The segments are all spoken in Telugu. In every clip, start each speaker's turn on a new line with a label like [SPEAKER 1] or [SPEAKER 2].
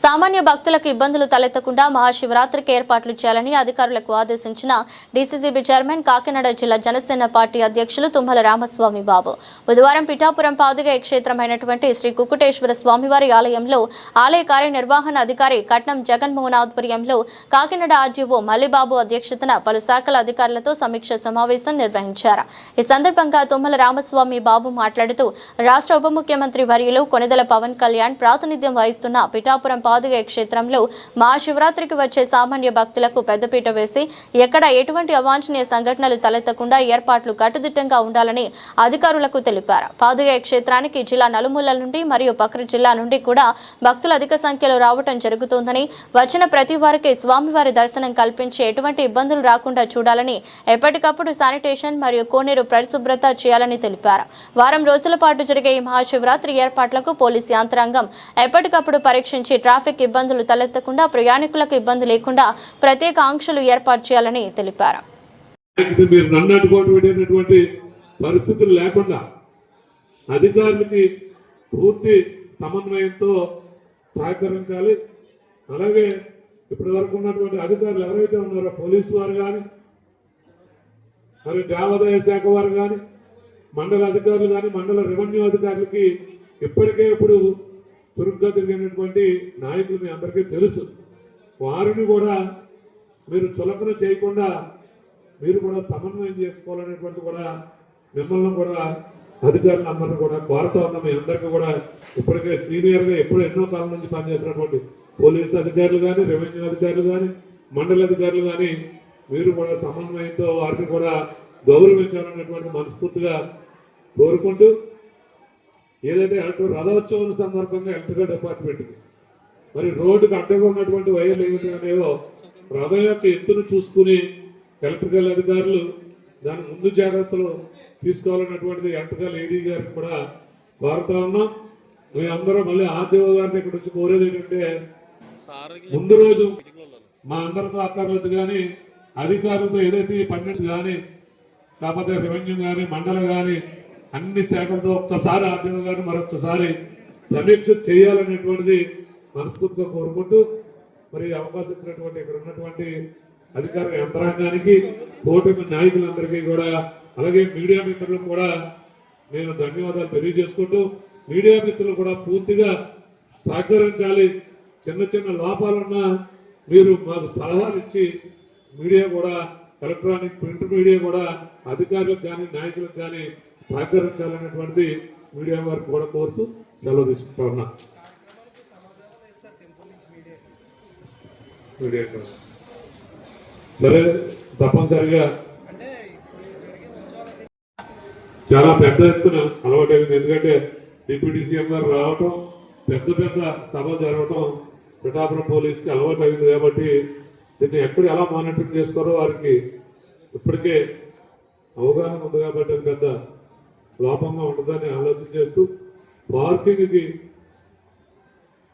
[SPEAKER 1] సామాన్య భక్తులకు ఇబ్బందులు తలెత్తకుండా మహాశివరాత్రికి ఏర్పాట్లు చేయాలని అధికారులకు ఆదేశించిన డీసీసీబీ చైర్మన్ కాకినాడ జిల్లా జనసేన పార్టీ అధ్యక్షులు తుమ్మల రామస్వామి బాబు బుధవారం పిఠాపురం పాదుగ క్షేత్రమైనటువంటి శ్రీ కుక్కుటేశ్వర స్వామివారి ఆలయంలో ఆలయ కార్యనిర్వహణ అధికారి కట్నం జగన్మోహన్ ఆధ్వర్యంలో కాకినాడ ఆర్జీఓ మల్లిబాబు అధ్యక్షతన పలు శాఖల అధికారులతో సమీక్ష సమావేశం నిర్వహించారు. ఈ సందర్భంగా తుమ్మల రామస్వామి బాబు మాట్లాడుతూ రాష్ట్ర ఉప ముఖ్యమంత్రి వర్యులు కొణిదెల పవన్ కళ్యాణ్ ప్రాతినిధ్యం వహిస్తున్న పిఠాపురం పాదుగ క్షేత్రంలో మహాశివరాత్రికి వచ్చే సామాన్య భక్తులకు పెద్దపీట వేసి ఎక్కడ ఎటువంటి అవాంఛనీయ సంఘటనలు తలెత్తకుండా ఏర్పాట్లు కట్టుదిట్టంగా ఉండాలని అధికారులకు తెలిపారు. పాదుగ క్షేత్రానికి జిల్లా నలుమూలల నుండి మరియు పక్కన జిల్లా నుండి కూడా భక్తులు అధిక సంఖ్యలో రావడం జరుగుతోందని, వచ్చిన ప్రతి వారికి స్వామివారి దర్శనం కల్పించి ఎటువంటి ఇబ్బందులు రాకుండా చూడాలని, ఎప్పటికప్పుడు శానిటేషన్ మరియు కోనేరు పరిశుభ్రత చేయాలని తెలిపారు. వారం రోజుల పాటు జరిగే ఈ మహాశివరాత్రి ఏర్పాట్లకు పోలీసు యంత్రాంగం ఎప్పటికప్పుడు పరీక్షించి ట్రాఫిక్ ఇబ్బందులు తలెత్తకుండా ప్రయాణికులకు ఇబ్బంది లేకుండా ప్రత్యేక ఆంక్షలు ఏర్పాటు చేయాలని తెలిపారు.
[SPEAKER 2] పరిస్థితులు లేకుండా అధికారులకి పూర్తి సమన్వయంతో సహకరించాలి. అలాగే ఇప్పటి వరకు ఉన్నటువంటి అధికారులు ఎవరైతే ఉన్నారో పోలీసు వారు కానీ, మరి దేవాదాయ శాఖ వారు కానీ, మండల అధికారులు కానీ, మండల రెవెన్యూ అధికారులకి ఇప్పటికే ఇప్పుడు చురుగ్గా తిరిగినటువంటి నాయకులు మీ అందరికీ తెలుసు. వారిని కూడా మీరు చులకన చేయకుండా మీరు కూడా సమన్వయం చేసుకోవాలనేటువంటి కూడా మిమ్మల్ని కూడా అధికారులు అందరినీ కూడా కోరుతా ఉన్నాం. మీ అందరికీ కూడా ఇప్పటికే సీనియర్గా ఎప్పుడు ఎన్నో కాలం నుంచి పనిచేస్తున్నటువంటి పోలీసు అధికారులు కానీ, రెవెన్యూ అధికారులు కానీ, మండల అధికారులు కానీ మీరు కూడా సమన్వయంతో వారిని కూడా గౌరవించాలనేటువంటి మనస్ఫూర్తిగా కోరుకుంటూ, ఏదైతే రథోత్సవం సందర్భంగా ఎలక్ట్రికల్ డిపార్ట్మెంట్కి మరి రోడ్డుకు అడ్డగా ఉన్నటువంటి వైర్లు ఏమిటనేవో రథం యొక్క ఎత్తును చూసుకుని ఎలక్ట్రికల్ అధికారులు దాని ముందు జాగ్రత్తలు తీసుకోవాలన్నటువంటిది ఎలక్ట్రికల్ ఏడీ గారికి కూడా కోరుతా ఉన్నాం. మీ అందరూ మళ్ళీ ఆర్డీఓ గారిని ఇక్కడ నుంచి కోరేది ఏంటంటే, ముందు రోజు మా అందరితో అధికారులతో కానీ అధికారులతో ఏదైతే పన్నెండు కానీ, లేకపోతే రెవెన్యూ కానీ, మండలం కానీ అన్ని శాఖలతో ఒక్కసారి ఆర్డీఓ గారిని మరొకసారి సమీక్ష చేయాలనేటువంటిది మనస్ఫూర్తిగా కోరుకుంటూ, మరి అవకాశం ఇచ్చినటువంటి ఇక్కడ ఉన్నటువంటి అధికార యంత్రాంగానికి, కూటమి నాయకులందరికీ కూడా, అలాగే మీడియా మిత్రులకు కూడా నేను ధన్యవాదాలు తెలియజేసుకుంటూ, మీడియా మిత్రులు కూడా పూర్తిగా సహకరించాలి. చిన్న చిన్న లోపాలున్నా మీరు మాకు సలహాలు ఇచ్చి మీడియా కూడా, ఎలక్ట్రానిక్ ప్రింట్ మీడియా కూడా అధికారులకు కానీ నాయకులకు కానీ సహకరించాలనేటువంటిది మీడియా వారికి కూడా కోరుతూ సెలవు తీసుకుంటా ఉన్నా. మీడియా సరే, తప్పనిసరిగా చాలా పెద్ద ఎత్తున అలవాటైంది. ఎందుకంటే డిప్యూటీ సీఎం గారు రావటం, పెద్ద పెద్ద సభ జరగటం పిఠాపురం పోలీస్కి అలవాటు అయింది. కాబట్టి దీన్ని ఎక్కడ ఎలా మానిటరింగ్ చేసుకోరో వారికి ఇప్పటికే అవగాహన ఉంది. కాబట్టి అది పెద్ద లోపంగా ఉండదని ఆలోచన చేస్తూ, పార్కింగ్కి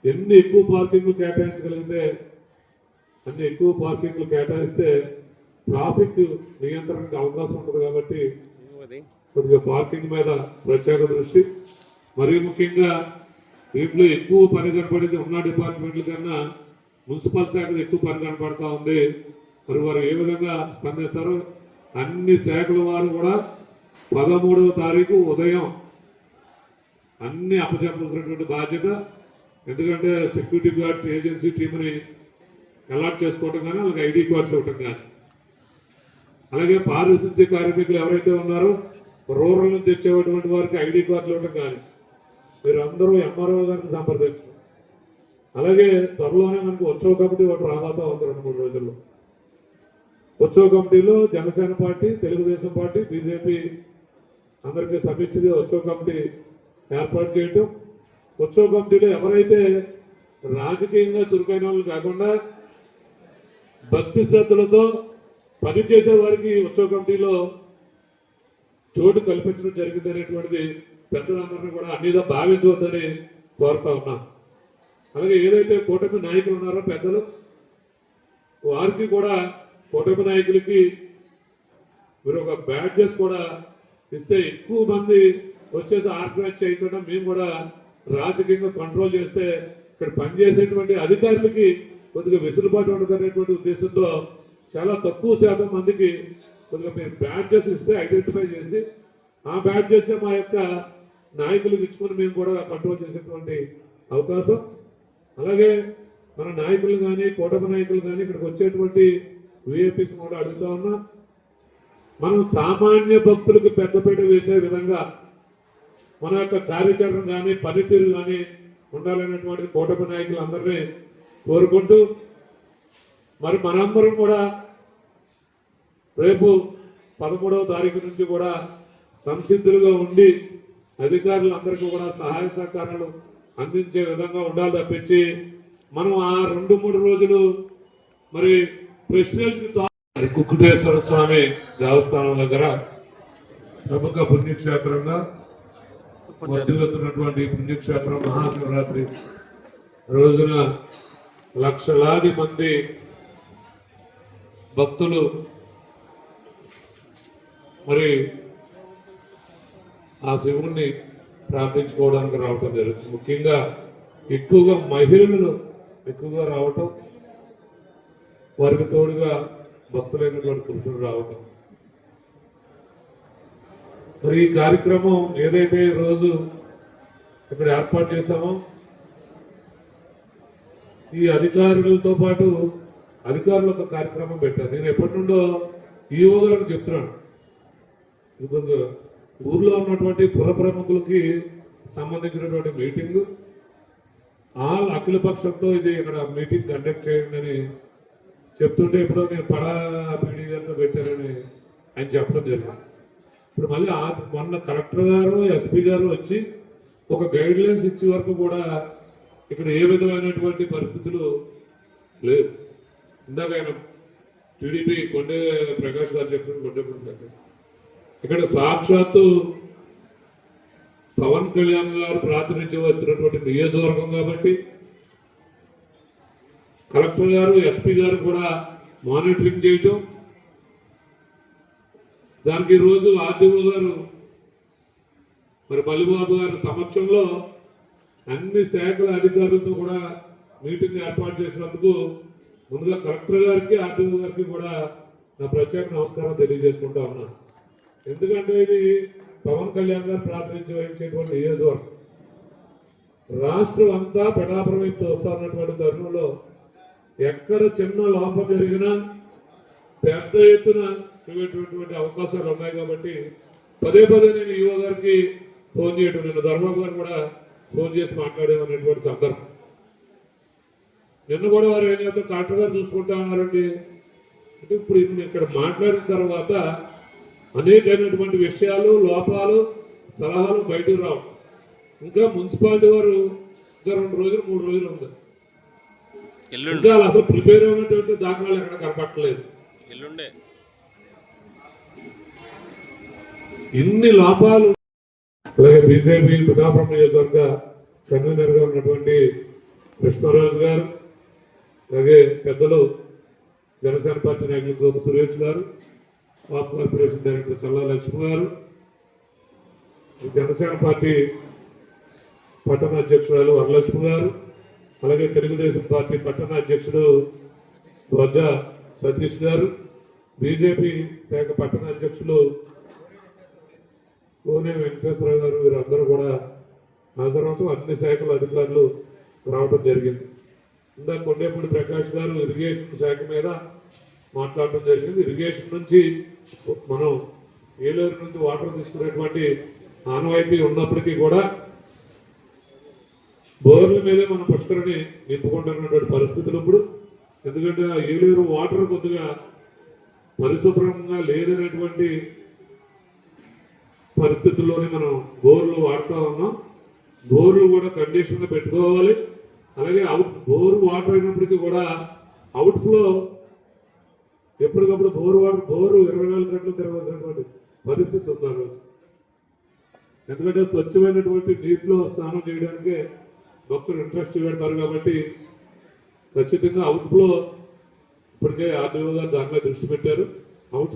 [SPEAKER 2] ఎన్ని ఎక్కువ పార్కింగ్లు కేటాయించగలిగితే అన్ని ఎక్కువ పార్కింగ్లు కేటాయిస్తే ట్రాఫిక్ నియంత్రణకు అవకాశం ఉంటుంది. కాబట్టి కొద్దిగా పార్కింగ్ మీద ప్రత్యేక దృష్టి, మరీ ముఖ్యంగా దీంట్లో ఎక్కువ పని కనపడేది ఉన్న డిపార్ట్మెంట్ల కన్నా మున్సిపల్ శాఖలో ఎక్కువ పని కనపడతా ఉంది. మరి వారు ఏ విధంగా స్పందిస్తారో అన్ని శాఖల వారు కూడా 13వ తారీఖు ఉదయం అన్ని అప్పచెప్పాల్సినటువంటి బాధ్యత. ఎందుకంటే సెక్యూరిటీ గార్డ్స్ ఏజెన్సీ టీంని అలాట్ చేసుకోవటం కానీ, అలాగే ఐడి కార్డ్స్ ఇవ్వటం కానీ, అలాగే పారిశుద్ధ్య కార్మికులు ఎవరైతే ఉన్నారో రూరల్ నుంచి వచ్చేటువంటి వారికి ఐడి కార్డులు ఇవ్వటం కానీ మీరు అందరూ ఎంఆర్ఓ గారిని సంప్రదించడం. అలాగే త్వరలోనే మనకు ఉత్సవ కమిటీ ఒకటి రాబోతా ఉంది. 2-3 రోజుల్లో ఉత్సవ కమిటీలో Janasena party, Telugu Desam party, BJP అందరికీ సమిష్టిగా ఉత్సవ కమిటీ ఏర్పాటు చేయటం. ఉత్సవ కమిటీలో ఎవరైతే రాజకీయంగా చురుకైన వాళ్ళు కాకుండా భక్తి శ్రద్ధలతో పనిచేసే వారికి ఉత్సవ కమిటీలో చోటు కల్పించడం జరిగింది అనేటువంటిది పెద్దలందరినీ కూడా అన్నిగా భావించవద్దని కోరుతా ఉన్నాం. అలాగే ఏదైతే కూటమి నాయకులు ఉన్నారో పెద్దలు, వారికి కూడా కూటమి నాయకులకి మీరు ఒక బ్యాడ్జెస్ కూడా ఇస్తే ఎక్కువ మంది వచ్చేసి ఆర్గనైజ్ చేయకుండా మేము కూడా రాజకీయంగా కంట్రోల్ చేస్తే ఇక్కడ పనిచేసేటువంటి అధికారులకి కొద్దిగా వెసులుబాటు ఉండదు అనేటువంటి ఉద్దేశంతో చాలా తక్కువ శాతం మందికి కొద్దిగా మీరు బ్యాడ్జెస్ ఇస్తే ఐడెంటిఫై చేసి ఆ బ్యాడ్జెస్ మా యొక్క నాయకులకు ఇచ్చుకొని మేము కూడా కంట్రోల్ చేసేటువంటి అవకాశం. అలాగే మన నాయకులు కానీ కూటమి నాయకులు కానీ ఇక్కడికి వచ్చేటువంటి విఐపీస్ కూడా అడుగుతా ఉన్నా, మనం సామాన్య భక్తులకు పెద్దపీట వేసే విధంగా మన యొక్క కార్యాచరణ కానీ పనితీరు కానీ ఉండాలనేటువంటి కూటమి నాయకులు అందరినీ కోరుకుంటూ, మరి మనందరం కూడా రేపు 13వ తారీఖు నుంచి కూడా సంసిద్ధులుగా ఉండి అధికారులందరికీ కూడా సహాయ సహకారాలు అందించే విధంగా ఉండాలి తప్పించి మనం ఆ 2-3 రోజులు మరి ప్రెసిడెంట్ కుక్కుటేశ్వర స్వామి దేవస్థానం దగ్గర ప్రముఖ పుణ్యక్షేత్రంగా వర్ధిల్లుతున్నటువంటి పుణ్యక్షేత్రం మహాశివరాత్రి రోజున లక్షలాది మంది భక్తులు మరి ఆ శివుణ్ణి ప్రార్థించుకోవడానికి రావటం జరుగుతుంది. ముఖ్యంగా ఎక్కువగా మహిళలు ఎక్కువగా రావటం, వారికి తోడుగా భక్తులైనటువంటి పురుషులు రావటం. మరి ఈ కార్యక్రమం ఏదైతే రోజు ఇక్కడ ఏర్పాటు చేశామో ఈ అధికారులతో పాటు అధికారులు ఒక కార్యక్రమం పెట్టారు. నేను ఎప్పటి నుండో ఈఓ గారికి చెప్తున్నాను, ఊర్లో ఉన్నటువంటి పుర ప్రముఖులకి సంబంధించినటువంటి మీటింగ్ ఆల్ అఖిలపక్షంతో ఇది ఇక్కడ మీటింగ్ కండక్ట్ చేయండి అని చెప్తుంటే ఇప్పుడు నేను పడా పీడీ గారితో పెట్టారని ఆయన చెప్పడం జరిగింది. ఇప్పుడు మళ్ళీ మొన్న కలెక్టర్ గారు ఎస్పీ గారు వచ్చి ఒక గైడ్ లైన్స్ ఇచ్చే వరకు కూడా ఇక్కడ ఏ విధమైనటువంటి పరిస్థితులు లేవు. ఇందాక ఆయన టీడీపీ కొండే ప్రకాష్ గారు చెప్పిన కొండే ఇక్కడ సాక్షాత్తు పవన్ కళ్యాణ్ గారు ప్రాతినిధ్యం వస్తున్నటువంటి నియోజకవర్గం కాబట్టి కలెక్టర్ గారు ఎస్పీ గారు కూడా మానిటరింగ్ చేయటం, దానికి ఈరోజు ఆర్డీఓ గారు మరి మల్లిబాబు గారి సమక్షంలో అన్ని శాఖల అధికారులతో కూడా మీటింగ్ ఏర్పాటు చేసినందుకు ముందుగా కలెక్టర్ గారికి ఆర్డీఓ గారికి కూడా నా ప్రత్యేక నమస్కారం తెలియజేసుకుంటా ఉన్నాను. ఎందుకంటే ఇది పవన్ కళ్యాణ్ గారు ప్రాతినిధ్యం వహించేటువంటి నియోజకవర్గం. రాష్ట్రం అంతా పెడాపురం వైపు చూస్తా ఉన్నటువంటి తరుణంలో ఎక్కడ చిన్న లోపం జరిగినా పెద్ద ఎత్తున చూపేటటువంటి అవకాశాలు ఉన్నాయి కాబట్టి పదే నేను ఈవో గారికి ఫోన్ చేయడం, నిన్న ధర్మబాబు గారు కూడా ఫోన్ చేసి మాట్లాడేమనేటువంటి సందర్భం. నిన్న కూడా వారు ఏం చేస్తారు, కలెక్టర్ గారు చూసుకుంటా ఉన్నారండి అంటే ఇప్పుడు ఇక్కడ మాట్లాడిన తర్వాత అనేకమైనటువంటి విషయాలు, లోపాలు, సలహాలు బయటకు రావు. ఇంకా మున్సిపాలిటీ వారు ఇంకా 2 రోజులు 3 రోజులు ఉంది, ఇంకా అసలు ప్రిపేర్ అయినటువంటి దాఖలాలు ఎక్కడ కనపట్టలేదు. ఇన్ని లోపాలు. అలాగే బీజేపీ పిఠాపురం నియోజకవర్గ కన్వీనర్ గా ఉన్నటువంటి కృష్ణరాజు గారు, అలాగే పెద్దలు జనసేన పార్టీ నాయకులు గోపు సురేష్ గారు, పాప్ కార్పొరేషన్ డైరెక్టర్ చల్లా లక్ష్మి గారు, జనసేన పార్టీ పట్టణ అధ్యక్షురాలు వరలక్ష్మి గారు, అలాగే తెలుగుదేశం పార్టీ పట్టణ అధ్యక్షుడు ధ్వజ సతీష్ గారు, బీజేపీ శాఖ పట్టణ అధ్యక్షులు కోనే వెంకటేశ్వరరావు గారు, వీరందరూ కూడా హాజరవటం, అన్ని శాఖల అధికారులు రావడం జరిగింది. ఇందాక కొండేపూడి ప్రకాష్ గారు ఇరిగేషన్ శాఖ మీద మాట్లాడటం జరిగింది. ఇరిగేషన్ నుంచి మనం ఏలూరు నుంచి వాటర్ తీసుకునేటువంటి ఆనవాయితీ ఉన్నప్పటికీ కూడా బోర్ల మీదే మనం పుష్కరిని నింపుకుంటున్నటువంటి పరిస్థితులు ఇప్పుడు. ఎందుకంటే ఆ ఏలూరు వాటర్ కొద్దిగా పరిశుభ్రంగా లేదనేటువంటి పరిస్థితుల్లోనే మనం బోర్లు వాడుతూ ఉన్నాం. బోర్లు కూడా కండిషన్లో పెట్టుకోవాలి. అలాగే బోర్ వాటర్ అయినప్పటికీ కూడా అవుట్ ఫ్లో ఎప్పటికప్పుడు బోరు 24 గంటలు తిరగాల్సినటువంటి పరిస్థితి ఉన్నారు. ఎందుకంటే స్వచ్ఛమైనటువంటి నీటిలో స్నానం చేయడానికే భక్తులు ఇంట్రెస్ట్ పెడతారు కాబట్టి ఖచ్చితంగా అవుట్ ఫ్లో ఇప్పటికే ఆర్డీఓ గారు దాని మీద దృష్టి పెట్టారు.